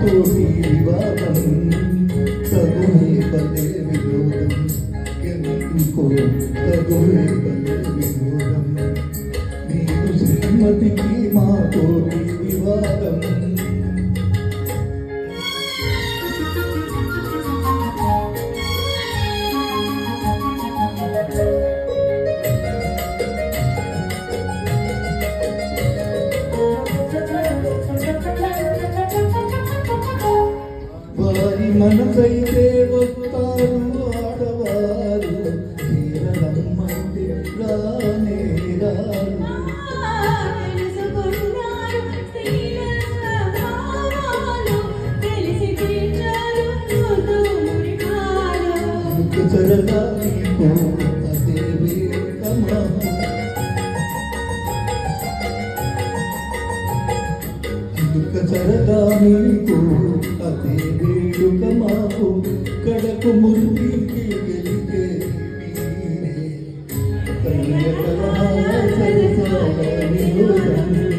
మాతోటి వివాదం తగునే పదే విరోధం ఎందుకో తగునే పదే విరోధం నీకు శ్రీమతికి మాతోటి వివాదం మనసైతే వస్తారు ఆడవారు తీరమ్మంటే రానే రారు సరదా నీకు అదే వేకమా సరదా నీకు అదే వేడుక మాకు కడకు మురికి గెలికే కన్య కలహాల సరసాల వినోదం